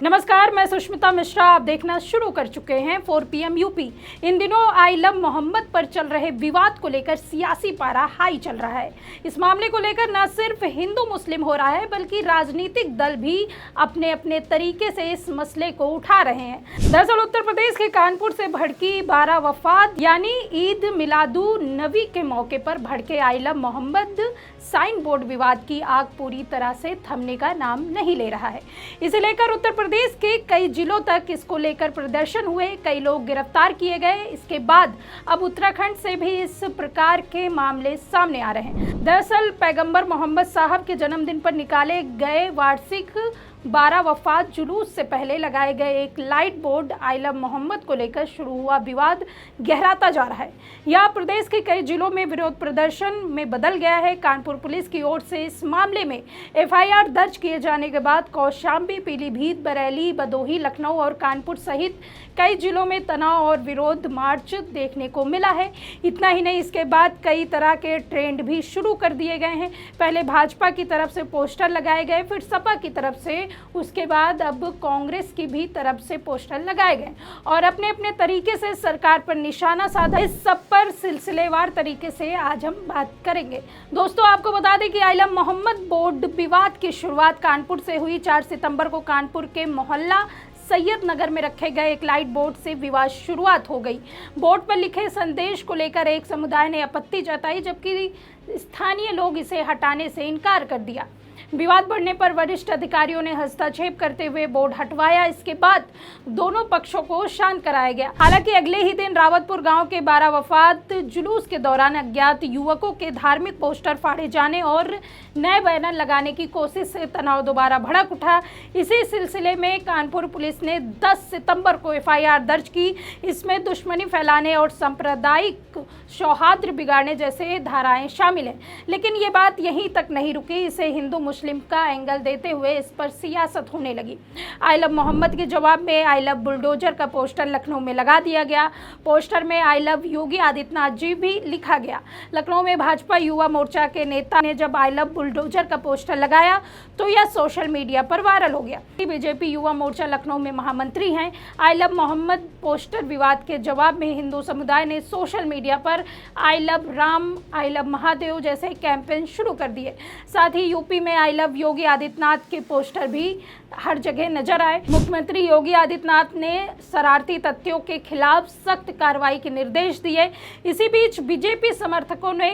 नमस्कार, मैं सुष्मिता मिश्रा। आप देखना शुरू कर चुके हैं 4 PM यूपी। इन दिनों आई लव मोहम्मद पर चल रहे विवाद को लेकर सियासी पारा हाई चल रहा है। इस मामले को लेकर न सिर्फ हिंदू मुस्लिम हो रहा है, बल्कि राजनीतिक दल भी अपने अपने तरीके से इस मसले को उठा रहे हैं। दरअसल उत्तर प्रदेश के कानपुर से भड़की 12 वफात यानी ईद मिलादुन नबी के मौके पर भड़के I love Mohammad sign board विवाद की आग पूरी तरह से थमने का नाम नहीं ले रहा है। इसे लेकर उत्तर प्रदेश के कई जिलों तक इसको लेकर प्रदर्शन हुए, कई लोग गिरफ्तार किए गए। इसके बाद अब उत्तराखंड से भी इस प्रकार के मामले सामने आ रहे हैं। दरअसल पैगंबर मोहम्मद साहब के जन्मदिन पर निकाले गए वार्षिक 12 वफात जुलूस से पहले लगाए गए एक light board I love Mohammad को लेकर शुरू हुआ विवाद गहराता जा रहा है। यह प्रदेश के कई जिलों में विरोध प्रदर्शन में बदल गया है। कानपुर पुलिस की ओर से इस मामले में FIR दर्ज किए जाने के बाद कौशाम्बी, पीलीभीत, बरेली, भदोही, लखनऊ और कानपुर सहित कई जिलों में तनाव और विरोध मार्च देखने को मिला है। इतना ही नहीं, इसके बाद कई तरह के ट्रेंड भी शुरू कर दिए गए हैं। पहले भाजपा की तरफ से पोस्टर लगाए गए, फिर सपा की तरफ से, उसके बाद अब कांग्रेस की भी तरफ से पोस्टर लगाए गए और अपने अपने तरीके से सरकार पर निशाना साधा। इस सब पर सिलसिलेवार तरीके से आज हम बात करेंगे। दोस्तों, आपको बता दें कि आई लव मोहम्मद बोर्ड विवाद की शुरुआत कानपुर से हुई। 4 सितंबर को कानपुर के मोहल्ला सैयद नगर में रखे गए एक लाइट बोर्ड से विवाद शुरुआत हो गई। बोर्ड पर लिखे संदेश को लेकर एक समुदाय ने आपत्ति जताई, जबकि स्थानीय लोग इसे हटाने से इनकार कर दिया। विवाद बढ़ने पर वरिष्ठ अधिकारियों ने हस्तक्षेप करते हुए बोर्ड हटवाया। इसके बाद दोनों पक्षों को शांत कराया गया। हालांकि अगले ही दिन रावतपुर गांव के 12 वफात जुलूस के दौरान अज्ञात युवकों के धार्मिक पोस्टर फाड़े जाने और नए बैनर लगाने की कोशिश से तनाव दोबारा भड़क उठा। इसी सिलसिले में कानपुर पुलिस ने 10 सितंबर को FIR दर्ज की। इसमें दुश्मनी फैलाने और सांप्रदायिक सौहार्द बिगाड़ने जैसे धाराएं शामिल हैं। लेकिन ये बात यहीं तक नहीं रुकी। इसे हिंदू मुस्लिम का एंगल देते हुए इस पर सियासत होने लगी। आई लव मोहम्मद के जवाब में आई लव बुलडोजर का पोस्टर लखनऊ में लगा दिया गया। पोस्टर में आई लव योगी आदित्यनाथ जी भी लिखा गया। लखनऊ में भाजपा युवा मोर्चा के नेता ने जब आई लव बुलडोजर का पोस्टर लगाया तो यह सोशल मीडिया पर वायरल हो गया। बीजेपी युवा मोर्चा लखनऊ में महामंत्री हैं। आई लव मोहम्मद पोस्टर विवाद के जवाब में हिंदू समुदाय ने सोशल मीडिया पर I love Ram, I love Mahadev जैसे कैंपेन शुरू कर दिए। साथ ही यूपी में आई लव योगी आदित्यनाथ के पोस्टर भी हर जगह नजर आए। मुख्यमंत्री योगी आदित्यनाथ ने शरारती तत्वों के खिलाफ सख्त कार्रवाई के निर्देश दिए। इसी बीच बीजेपी समर्थकों ने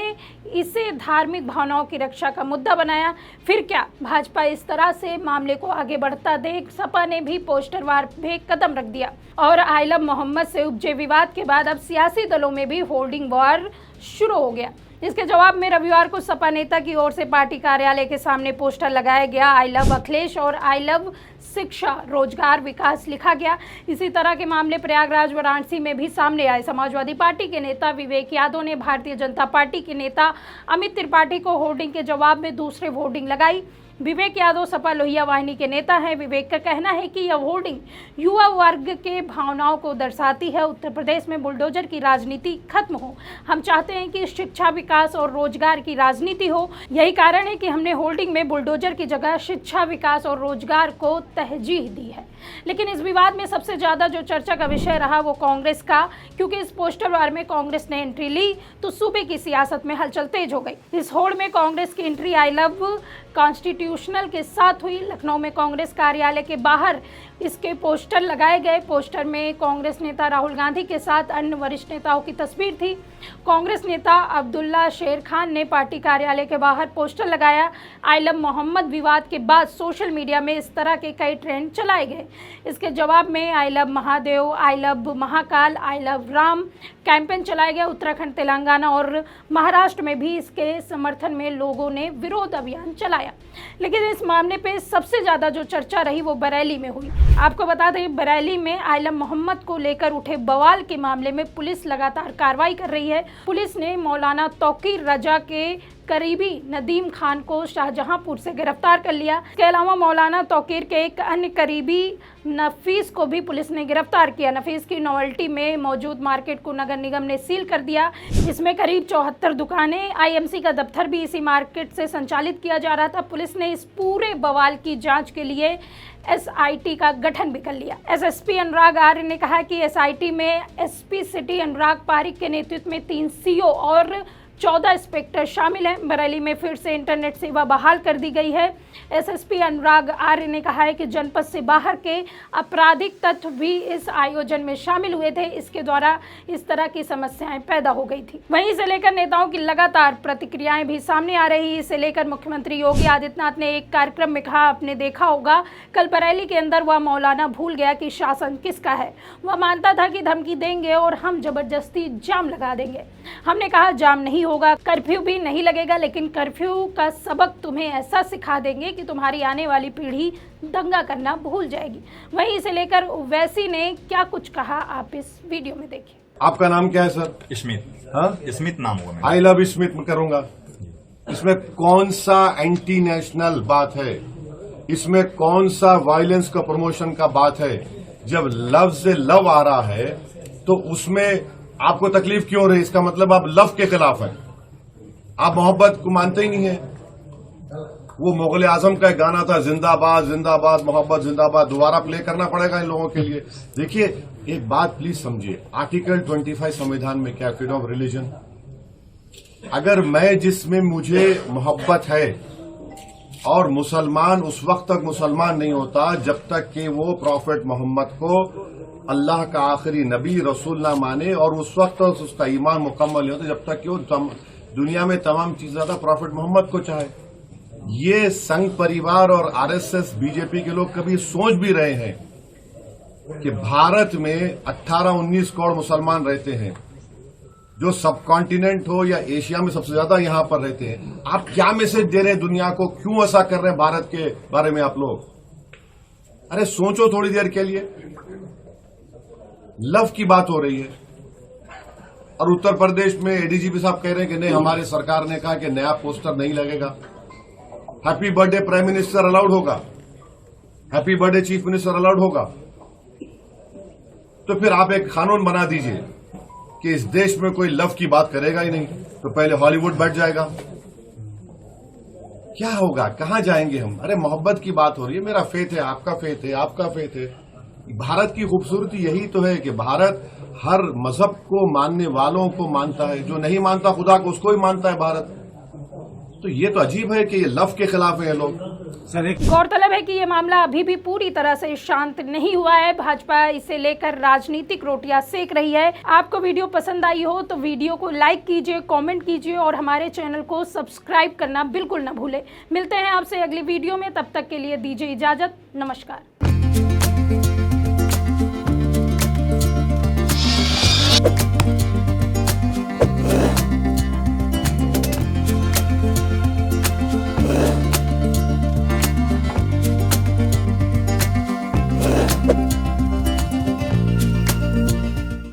इसे धार्मिक भावनाओं की रक्षा का मुद्दा बनाया। फिर क्या, भाजपा इस तरह से मामले को आगे बढ़ता देख सपा ने भी पोस्टर वार पे कदम रख दिया और आई लव मोहम्मद से उपजे विवाद के बाद अब सियासी दलों में भी होर्डिंग वॉर शुरू हो गया। इसके जवाब में रविवार को सपा नेता की ओर से पार्टी कार्यालय के सामने पोस्टर लगाया गया। आई लव अखिलेश और आई लव शिक्षा, रोजगार, विकास लिखा गया। इसी तरह के मामले प्रयागराज, वाराणसी में भी सामने आए। समाजवादी पार्टी के नेता विवेक यादव ने भारतीय जनता पार्टी के नेता अमित त्रिपाठी को होर्डिंग के जवाब में दूसरे होर्डिंग लगाई। विवेक यादव सपा लोहिया वाहिनी के नेता हैं। विवेक का कहना है कि यह होर्डिंग युवा वर्ग के भावनाओं को दर्शाती है। उत्तर प्रदेश में बुलडोजर की राजनीति खत्म हो। हम चाहते हैं कि शिक्षा, विकास और रोजगार की राजनीति हो। यही कारण है कि हमने होर्डिंग में बुलडोजर की जगह शिक्षा, विकास और रोजगार को तरजीह दी है। लेकिन इस विवाद में सबसे ज्यादा जो चर्चा का विषय रहा वो कांग्रेस का, क्योंकि इस पोस्टर वार में कांग्रेस ने एंट्री ली तो सूबे की सियासत में हलचल तेज हो गई। इस होड़ में कांग्रेस की एंट्री आई लव कॉन्स्टिट्यूशनल के साथ हुई। लखनऊ में कांग्रेस कार्यालय के बाहर इसके पोस्टर लगाए गए। पोस्टर में कांग्रेस नेता राहुल गांधी के साथ अन्य वरिष्ठ नेताओं की तस्वीर थी। कांग्रेस नेता अब्दुल्ला शेर खान ने पार्टी कार्यालय के बाहर पोस्टर लगाया। आई लव मोहम्मद विवाद के बाद सोशल मीडिया में इस तरह के कई ट्रेंड चलाए गए। इसके जवाब में I love Mahadev, I love Mahakal, I love Ram campaign चलाया गया। उत्तराखंड, तेलंगाना और महाराष्ट्र में भी इसके समर्थन में लोगों ने विरोध अभियान चलाया। लेकिन इस मामले पे सबसे ज़्यादा जो चर्चा रही वो बरेली में हुई। आपको बता दें, बरेली में आई लव मोहम्मद को लेकर उठे बवाल के मामले में पुलिस लगातार कार्रवाई कर रही है। पुलिस ने मौलाना तौकीर रजा के करीबी नदीम खान को शाहजहांपुर से गिरफ्तार कर लिया। इसके अलावा मौलाना तौकीर के एक अन्य करीबी नफीस को भी पुलिस ने गिरफ्तार किया। नफीस की नोवेल्टी में मौजूद मार्केट को नगर निगम ने सील कर दिया। इसमें करीब 74 दुकानें, IMC का दफ्तर भी इसी मार्केट से संचालित किया जा रहा था। पुलिस ने इस पूरे बवाल की जांच के लिए SIT का गठन भी कर लिया। SSP अनुराग आर्य ने कहा कि SIT में SP सिटी अनुराग पारिक के नेतृत्व में 3 CO और 14 इंस्पेक्टर शामिल हैं। बरेली में फिर से इंटरनेट सेवा बहाल कर दी गई है। SSP अनुराग आर्य ने कहा है कि जनपद से बाहर के आपराधिक तत्व भी इस आयोजन में शामिल हुए थे। इसके द्वारा इस तरह की समस्याएं पैदा हो गई थी। वहीं इसे लेकर नेताओं की लगातार प्रतिक्रियाएं भी सामने आ रही। इसे लेकर मुख्यमंत्री योगी आदित्यनाथ ने एक कार्यक्रम में कहा, आपने देखा होगा कल बरेली के अंदर वह मौलाना भूल गया कि शासन किसका है। वह मानता था कि धमकी देंगे और हम जबरदस्ती जाम लगा देंगे। हमने कहा जाम नहीं होगा, कर्फ्यू भी नहीं लगेगा, लेकिन कर्फ्यू का सबक तुम्हें ऐसा सिखा देंगे कि तुम्हारी आने वाली पीढ़ी दंगा करना भूल जाएगी। वहीं इसे लेकर ओवैसी ने क्या कुछ कहा, आप इस वीडियो में देखिए। आपका नाम क्या है सर? स्मिथ। हाँ, स्मिथ नाम होगा मेरा। आई लव स्मिथ में करूंगा। इसमें कौन सा एंटी नेशनल बात है? इसमें कौन सा वायलेंस का प्रमोशन का बात है? जब लव से लव आ रहा है तो उसमें आपको तकलीफ क्यों हो रही? इसका मतलब आप लव के खिलाफ हैं, आप मोहब्बत को मानते ही नहीं है। वो मुगल आजम का एक गाना था, जिंदाबाद जिंदाबाद मोहब्बत जिंदाबाद, दोबारा प्ले करना पड़ेगा इन लोगों के लिए। देखिए एक बात प्लीज समझिए, आर्टिकल 25 संविधान में क्या, फ्रीडम ऑफ रिलीजन। अगर मैं जिसमें मुझे मोहब्बत है और मुसलमान उस वक्त तक मुसलमान नहीं होता जब तक कि वो प्रॉफेट मोहम्मद को अल्लाह का आखिरी नबी रसूल ना माने, और उस वक्त तक उसका ईमान मुकम्मल नहीं होता जब तक कि वो दुनिया में तमाम चीजें ज्यादा प्रॉफेट मोहम्मद को चाहे। ये संघ परिवार और RSS बीजेपी के लोग कभी सोच भी रहे हैं कि भारत में 18-19 करोड़ मुसलमान रहते हैं, जो सब कॉन्टिनेंट हो या एशिया में सबसे ज्यादा यहां पर रहते हैं। आप क्या मैसेज दे रहे हैं दुनिया को? क्यों ऐसा कर रहे हैं भारत के बारे में आप लोग? अरे सोचो थोड़ी देर के लिए। लव की बात हो रही है और उत्तर प्रदेश में ADGP साहब कह रहे हैं कि नहीं, हमारी सरकार ने कहा कि नया पोस्टर नहीं लगेगा। Happy birthday prime minister allowed होगा, happy birthday chief minister allowed होगा। तो फिर आप एक कानून बना दीजिए कि इस देश में कोई लव की बात करेगा ही नहीं, तो पहले हॉलीवुड बैठ जाएगा। क्या होगा, कहां जाएंगे हम? अरे मोहब्बत की बात हो रही है, मेरा फेथ है, आपका फेथ है, आपका फेथ है। भारत की खूबसूरती यही तो है कि भारत हर मजहब को मानने वालों को मानता है, जो नहीं मानता खुदा को उसको ही मानता है भारत। तो ये तो अजीब है कि ये लव के खिलाफ है ये लोग। गौरतलब है कि ये मामला अभी भी पूरी तरह से शांत नहीं हुआ है। भाजपा इसे लेकर राजनीतिक रोटियां सेक रही है। आपको वीडियो पसंद आई हो तो वीडियो को लाइक कीजिए, कमेंट कीजिए और हमारे चैनल को सब्सक्राइब करना बिल्कुल न भूलें। मिलते हैं आपसे अगली वीडियो में, तब तक के लिए दीजिए इजाजत। नमस्कार।